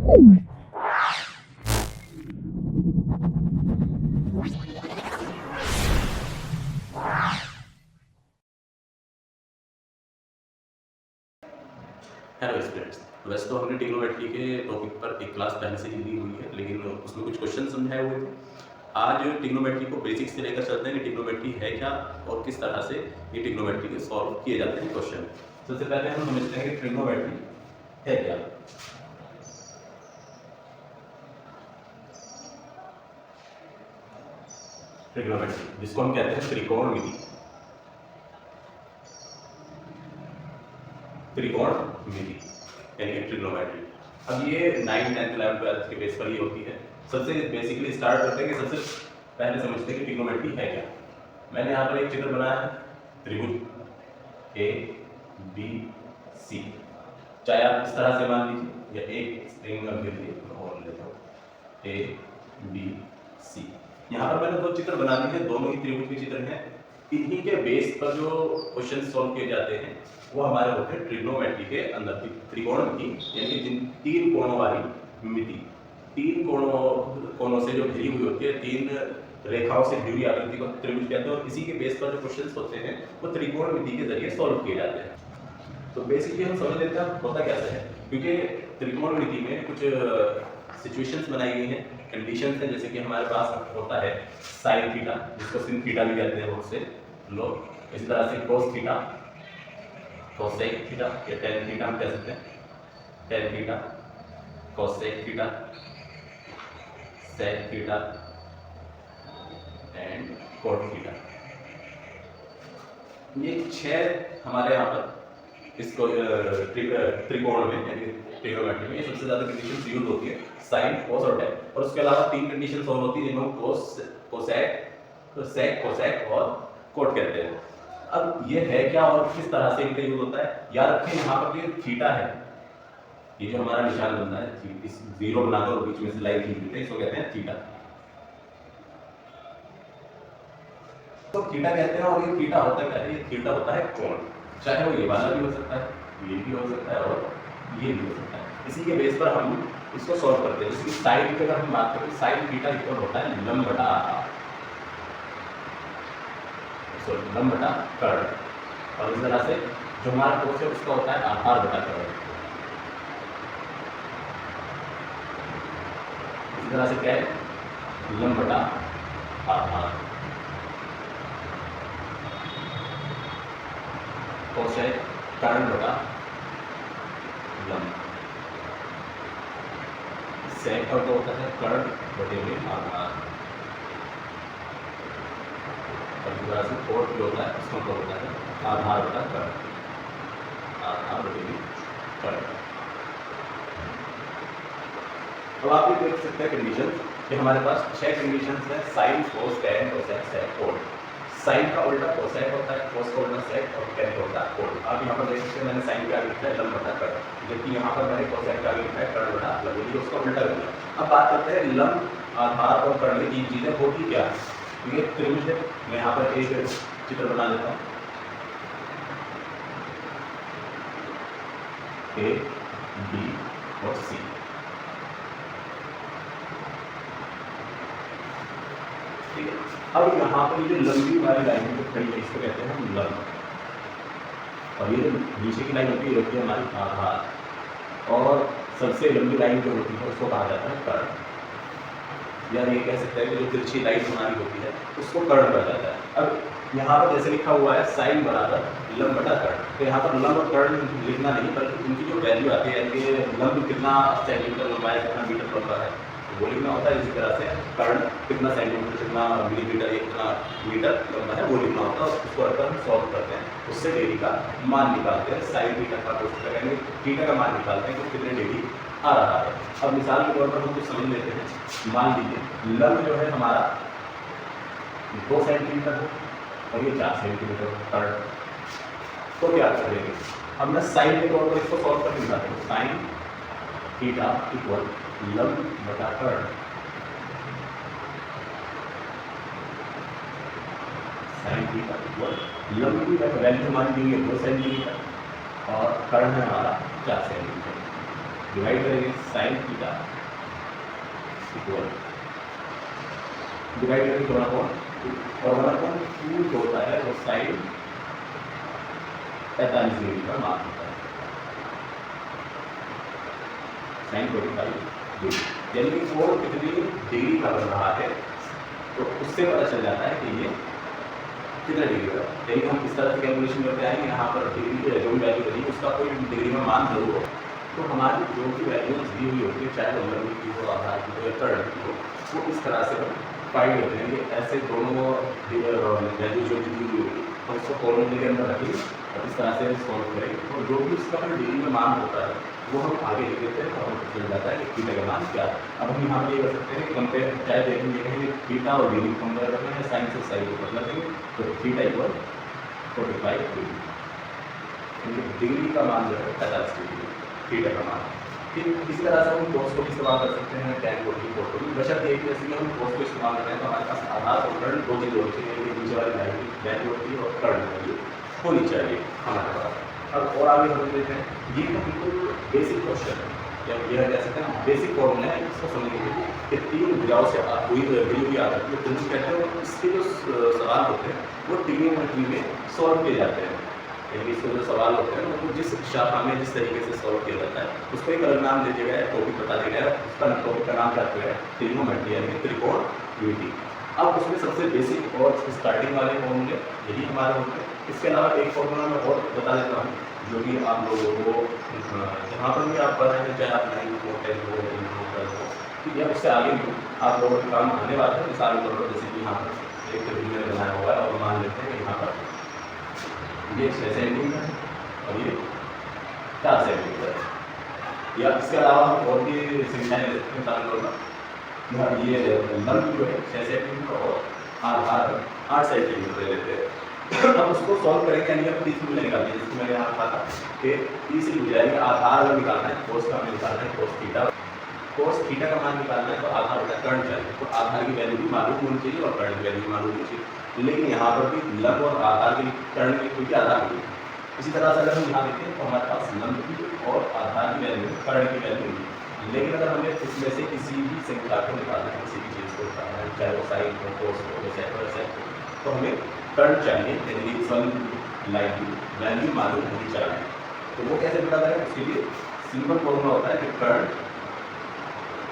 Hello students, वैसे तो हमने ट्रिग्नोमेट्री के टॉपिक पर एक क्लास पहले से ही दी हुई है, लेकिन उसमें कुछ क्वेश्चन समझाए हुए थे। आज ट्रिग्नोमेट्री को बेसिक्स से लेकर चलते हैं कि ट्रिग्नोमेट्री है क्या और किस तरह से ये ट्रिग्नोमेट्री के सॉल्व किए जाते हैं क्वेश्चन। सबसे पहले हम समझते हैं कि ट्रिग्नोमेट्री है क्या। ट्रिग्नोमेट्री जिसको हम कहते हैं त्रिकोणमिति। त्रिकोणमिति यानी कि ट्रिग्नोमेट्री। अब ये 9th 10th 11th 12th के बेस पर ही होती है। सबसे बेसिकली स्टार्ट करते हैं कि सबसे पहले समझते हैं कि ट्रिग्नोमेट्री है क्या। मैंने यहाँ पर एक चित्र बनाया है, त्रिभुज ए बी सी। चाहे आप इस तरह से मान लीजिए या एक एंगल के लिए और लेता हूँ ए बी सी। यहाँ पर मैंने दो चित्र बना दिए हैं, दोनों ही त्रिभुज के चित्र हैं। इन्हीं के बेस पर जो क्वेश्चन सॉल्व किए जाते हैं वो हमारे होते हैं ट्रिग्नोमेट्री के अंदर की त्रिकोणमिति, यानी कि जिन तीन कोणों वाली मिति। तीन कोणों से जो घिरी हुई होती है, तीन रेखाओं से घिरी आकृति को त्रिभुज कहते हैं और इसी के बेस पर जो क्वेश्चंस होते हैं वो त्रिकोणमिति के जरिए सॉल्व किए जाते हैं। तो बेसिकली हम समझ लेते हैं होता कैसे है, क्योंकि त्रिकोणमिति में कुछ सिचुएशंस बनाई गई हैं, कंडीशंस हैं। जैसे कि हमारे पास होता है साइन थीटा, जिसको सिन थीटा भी कहते हैं बहुत से लोग। इसी तरह से कोस थीटा, कोसेक थीटा या टेन थीटा हम कह सकते हैं। Tan theta, cosec theta, sec theta and cot theta. ये छह हमारे यहाँ पर इसको त्रिकोण में यानी ट्रिग्नोमेट्री में सबसे ज्यादा कंडीशंस यूज होती है, साइन, कोस और टेन। और उसके अलावा तीन कंडीशंस और होती है जिनको कोस, सेक, कोसेक और कोट कहते हैं। अब ये है क्या और किस तरह से इनका यूज होता है, याद रखें यहाँ पर ये थीटा है, ये जो हमारा निशान बनता है, इस जीरो बनाकर बीच में से लाइन खींचते हैं, इसको कहते हैं थीटा। तो थीटा कहते हैं और ये थीटा होता है, ये थीटा होता है कोण। चाहे वो ये वाला भी हो सकता है, ये भी हो सकता है और ये भी हो सकता है। इसी के बेस पर हम इसको सॉल्व करते हैं। जैसे कि साइन की अगर हम बात करें, साइन थीटा इक्वल होता है लंब बटा आधार, लंब बटा कर्ण। और इस तरह से जो हमारा कोस है उसका होता है आधार बटा कर्ण। इस तरह से क्या है, लंब बटा आधार। कोस है कर्ण बटा लंब। सेक का होता है कर्ण बटे में आधार। और इस तरह से कोट जो होता है उसका मतलब होता है आधार बटा कर्ण, आधार बटे में कर्ण। अब आप ये देख सकते हैं कंडीशन कि हमारे पास छह कंडीशंस हैं, साइन, कोस, टेन, कोसेक, सेक, कोट। साइन का उल्टा कोसेक होता है, कोस का उल्टा सेक और टेन का उल्टा कोट। आप यहाँ पर देख सकते हैं मैंने साइन का आगे लिखा है लंब बटा कर्ण, जबकि यहाँ पर मैंने कोसेक का आगे लिखा है कर्ण बटा लंब, उसका उल्टा कर दिया। अब बात करते हैं लंब, आधार और कर्ण, तीन चीजें होती क्या है। ये त्रिभुज है, मैं यहाँ पर एक चित्र बना देता हूँ, ए बी और सी। ठीक है, अब यहाँ पर ये लंबी वाली लाइन जो खड़ी है इसको कहते हैं हम लंब, और ये जो नीचे की लाइन होती है हमारी आधार। और सबसे लंबी लाइन जो होती है उसको कहा जाता है कर्ण, यानी ये कह सकते हैं कि जो तिरछी लाइन हमारी होती है उसको कर्ण कहा जाता है। अब यहाँ पर जैसे लिखा हुआ है साइन बराबर लंब बटा कर्ण, तो यहाँ पर लंब और कर्ण लिखना नहीं, बल्कि उनकी जो वैल्यू आती है कि लंब कितना सेंटीमीटर लंबा है, कितना मीटर लंबा है, वो लिखना होता है। इसी तरह से कर्ण कितना सेंटीमीटर, कितना मिलीमीटर, कितना मीटर लंबा है वो लिखना होता है। उसको अगर हम सॉल्व करते हैं उससे डेली का मान निकालते हैं, साइन थीटा का यानी थीटा का मान निकालते हैं कि कितने डेली आ रहा है। अब मिसाल के तौर पर हम कुछ समझ लेते हैं। मान लीजिए लंब जो है हमारा 2 सेंटीमीटर है और ये 4 सेंटीमीटर कर्ण, तो क्या करेंगे। अब मैं साइन के तौर पर इसको सॉल्व करके दिखाता हूँ। साइन थीटा इक्वल लंब बटा कर्ण। साइन थीटा इक्वल लंब की वैल्यू हमारी दी है 2 सेंटीमीटर और कर्ण है हमारा 4 सेंटीमीटर। डिवाइड करेंगे साइन थीटा इक्वल डिवाइड करेंगे 1 अपॉन 2 जो होता है वो साइन 45 डिग्री का मान होता है, साइन 45 डिग्री, यानी कि कोण कितनी डिग्री का बन रहा है तो उससे पता चल जाता है कि ये कितना डिग्री का। यानी हम इस तरह से कैलकुलेशन करते आएंगे, यहाँ पर डिग्री की जो भी वैल्यू होगी उसका कोई डिग्री में मान जरूर हो, तो हमारी जो भी वैल्यूज दी हुई होती है, चाहे वो लंबी की हो, आधार की हो या कर्ड की हो, वो इस तरह से हम फाइंड करते हैं कि ऐसे दोनों वैल्यू जो दी हुई होगी हम उसको फॉर्मूले के अंदर रखेंगे और इस तरह से सॉल्व करेंगे, और जो भी उसका फिर डिग्री में मान होता है वो हम आगे लिख देते हैं और हमको चल जाता है कि थीटा का मान क्या है। अब हम यहाँ पर ये कर सकते हैं कि कंपेयर, चाहे देखेंगे कहेंगे थीटा और डिग्री कंपेयर करना है, साइन से साइन को बदला देंगे तो थीटा इक्वल 45 डिग्री, डिग्री का मान जो है 50 डिग्री थीटा का मान। फिर इसी तरह से हम कोस को भी इस्तेमाल कर सकते हैं, टैन को भी, कोस को भी, बशर्ते एक जैसे कि हम कोस को इस्तेमाल कर रहे हैं तो हमारे पास आधार और कर्ड दो चीज़ होनी चाहिए, नीचे वाली वैल्यू होती है और कर्ड वैल्यू होनी चाहिए हमारे पास। अब और आगे हम देखते हैं, ये तो बिल्कुल बेसिक क्वेश्चन है, या यह कह सकते हैं बेसिक फॉर्मूला है, इसको समझने के लिए कि 3 भुजाओं से हुई वैल्यू की आदत है, तो कहते हैं इसके जो सवाल होते हैं वो ट्रिग्नोमेट्री में सॉल्व किए जाते हैं, यानी इसके जो सवाल होते हैं वो जिस शाखा में जिस तरीके से सॉल्व किया जाता है उसको एक अलग नाम दे दिया गया है, टॉपिक बता दिया गया है, उसका टॉपिक का नाम क्या है, ट्रिग्नोमेट्री यानी त्रिकोणमिति। अब उसमें सबसे बेसिक और स्टार्टिंग वाले फॉर्मूले यही हमारे होते हैं। इसके अलावा एक फॉर्मूला मैं और बता देता हूँ जो कि आप लोगों को जहाँ पर भी आप पढ़ रहे हैं, चाहे आप 9th हो 10th हो 11th हो 12th हो, या उससे आगे भी आप लोगों के काम आने वाले हैं। मिसाल के तौर पर जैसे कि यहाँ पर एक टेबल मैंने बनाया हुआ है और मान लेते हैं कि यहाँ पर ये 6 सेंटीमीटर है और ये 4 सेंटीमीटर है, या इसके अलावा हम और भी संख्याएँ ले सकते हैं। मिसाल के तौर पर ये लंब जो है 6 सेंटीमीटर और आधार 8 सेंटीमीटर ले लेते हैं। अब उसको सॉल्व करेंगे, यानी कि तीसरी भुजा निकालनी है, जिसको मैंने यहाँ कहा था कि तीसरी भुजा का आधार अगर निकालना है, कोस का हमें निकालना है, कोस थीटा का मान निकालना है तो आधार होता है कर्ण चाहिए, तो आधार की वैल्यू भी मालूम होनी चाहिए और कर्ण की वैल्यू भी मालूम होनी चाहिए। लेकिन यहाँ पर भी लंब और आधार के कर्ण की क्योंकि आधार की, इसी तरह से अगर हम यहाँ देखें तो हमारे पास लंब की और आधार की वैल्यू कर्ण की वैल्यू होगी। लेकिन अगर हमें इसमें से किसी भी संख्या को निकालना है, किसी भी चीज़ को निकालना है, चाहे वो साइन हो, कोस हो, सेक हो, तो हमें कर्ण चाहिए, यानी इस वाली लाइन की वैल्यू मालूम होनी चाहिए। तो वो कैसे पता करें, उसके लिए सिंपल फॉर्मूला होता है कि कर्ण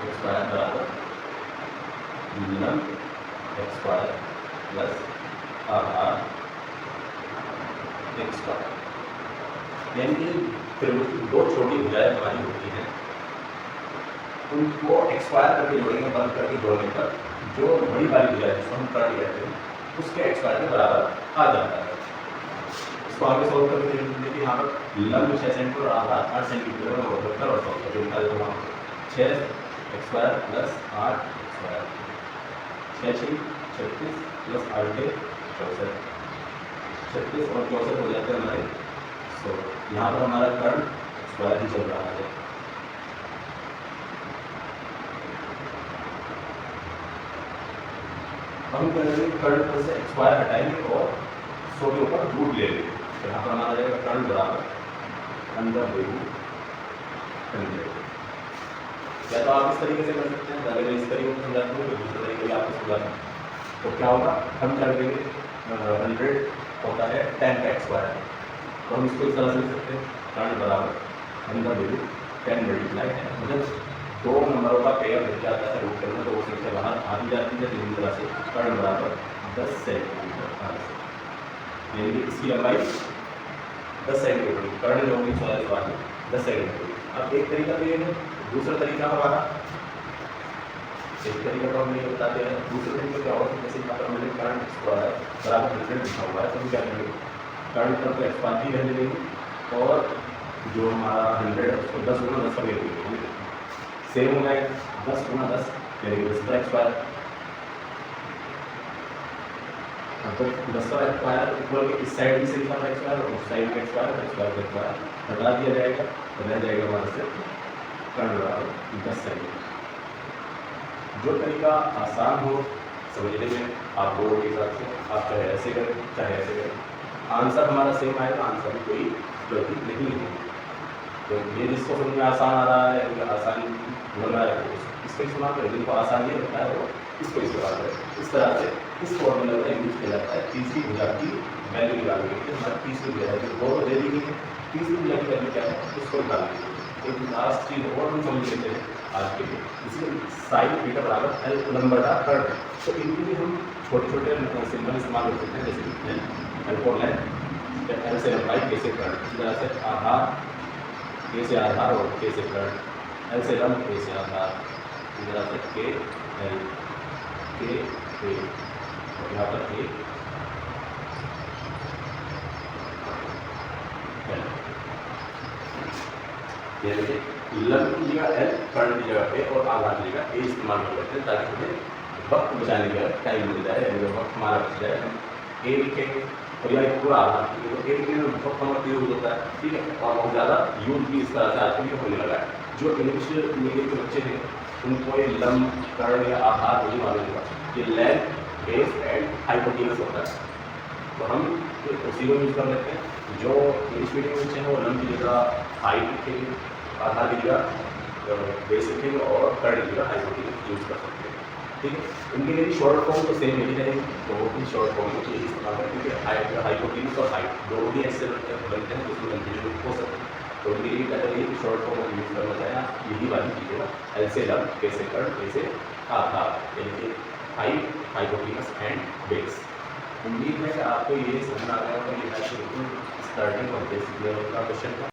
x स्क्वायर बराबर लंब x स्क्वायर प्लस आधार x स्क्वायर, यानी कि दो छोटी भुजाएं हमारी होती हैं, उनको x स्क्वायर करके जोड़ेंगे, बंद करके जोड़ने पर जो बड़ी वाली भुजा है जिसको हम कर्ण कहते हैं उसके x स्क्वायर के बराबर आ जाता है। इसको आगे सॉल्व करके देखिए, यहाँ पर लंब 6 सेंटीमीटर और आधार 8 सेंटीमीटर और बदलकर और सॉल्व कर देता है, वहाँ 6 x square plus 8 x square 6 6 36 plus 8 64 36 और 64 हो जाते हैं हमारे 100। यहाँ पर हमारा कर्ण स्क्वायर ही चल रहा है। हम करेंगे कर्ण पर से एक्सपायर हटाएंगे और 100 के ऊपर रूट ले लेंगे, तो यहाँ पर हमारा रहेगा कर्ण बराबर अंदर रूट 100। या तो आप इस तरीके से कर सकते हैं, अगर इस तरीके से समझाते हैं तो दूसरे तरीके से आपको समझाते हैं, तो क्या होगा, हम कर देंगे 100 होता है 10 का स्क्वायर, तो हम इसको इस तरह से लिख सकते हैं कर्ण बराबर अंदर रूट 10 मल्टीप्लाई 10, मतलब 2 नंबरों का पेयर मिल जाता है रूट करना, तो वो संख्या बाहर आ भी जाती है। इसी तरह से कर्ण बराबर 10 सेंटीमीटर, यानी कि इसकी लंबाई 10 सेंटीमीटर, कर्ण जो होगी 44 वाली 10 सेंटीमीटर। अब एक तरीका तो ये है, दूसरा तरीका हमारा, एक तरीका तो हम ये बताते हैं, दूसरा तरीका क्या होगा, जैसे यहाँ पर हमने कर्ण स्क्वायर बराबर 100 लिखा हुआ है, तो हम क्या करेंगे, कर्ण पर तो एक्सपांड ही रहने देंगे और जो हमारा 100 है उसको 10 गुना 10 कर देंगे, सेम हो जाएगा 10 गुना 10 यानी कि 10 का स्क्वायर, तो 10 का स्क्वायर इक्वल के इस साइड से लिखा था स्क्वायर और उस साइड का स्क्वायर, स्क्वायर का स्क्वायर हटा दिया जाएगा, तो रह जाएगा हमारे से कर्ण बराबर 10 सेंटीमीटर। जो तरीका आसान हो समझने में आप बोर्ड के हिसाब से, आप चाहे ऐसे करें चाहे ऐसे करें, आंसर हमारा सेम आएगा, आंसर में कोई गलती नहीं है। तो ये जिसको समझ में आसान आ रहा है या आसान लग रहा है इसको इस्तेमाल करें, जिनको आसान नहीं लगता है वो इसको इस्तेमाल करें। इस तरह से इस फॉर्मूला का यूज किया जाता है तीसरी भुजा की वैल्यू निकालने के लिए। हमारी तीसरी भुजा की दो दे दी गई है, तीसरी भुजा की वैल्यू क्या है उसको निकालने के लिए एक लास्ट चीज और हम समझ लेते हैं आज के लिए। इसमें साइन थीटा बराबर एल लंबा कर्व है, तो इनके लिए हम छोटे छोटे सिंबल इस्तेमाल कर सकते हैं, जैसे एल फॉर लेंथ, एल से लंबाई, के से कर्व। इसी तरह से आधार, के से आधार और के से कर्व, एल से लंब, के से आधार, इसी तरह से के एल के ए और यहाँ पर ए एल। ये देखिए लंब की जगह एल, कर्ण की जगह ए और आधार की जगह ए इस्तेमाल कर लेते हैं ताकि हमें वक्त बचाने का टाइम मिल जाए, वक्त हमारा बच जाए। हम ए लिखेंगे और यहाँ पूरा आधार लिखेंगे तो ए लिखने में बहुत कम वक्त यूज होता है, ठीक है, और बहुत ज़्यादा यूज भी इस तरह से आज के लिए होने लगा है। जो इंग्लिश मीडियम के बच्चे हैं उनको ये लंब, कर्ण या आधार नहीं मालूम होगा, ये लेंथ, बेस एंड हाइपोटेनस होता है। तो हम उसी को यूज़ कर लेते हैं। जो इंग्लिश मीडियम के बच्चे हैं वो लंब की जगह हाइट लिखेंगे, आधार की जगह बेस लिखेंगे और कर्ण की जगह हाइपोटेनस यूज़ कर सकते हैं, ठीक है। इनके लिए शॉर्ट फॉर्म तो सेम ही रहेगी, तो वो भी शॉर्ट फॉर्म को इस्तेमाल करते हैं क्योंकि हाइपोटेनस और हाइट दोनों ही ऐसे बनते हैं जिसमें कंफ्यूजन हो सकती है। तो उनके लिए बेटर ये शॉर्ट फॉर्म यूज़ करना चाहिए, यही वाली कीजिएगा एल से लंब, के से कर्ण, ए से आधार, यानी कि हाइट, हाइपोटेनस एंड बेस। उम्मीद है कि आपको ये समझ आ गया होगा। ये बिल्कुल स्टार्टिंग और बेसिक लेवल का क्वेश्चन था।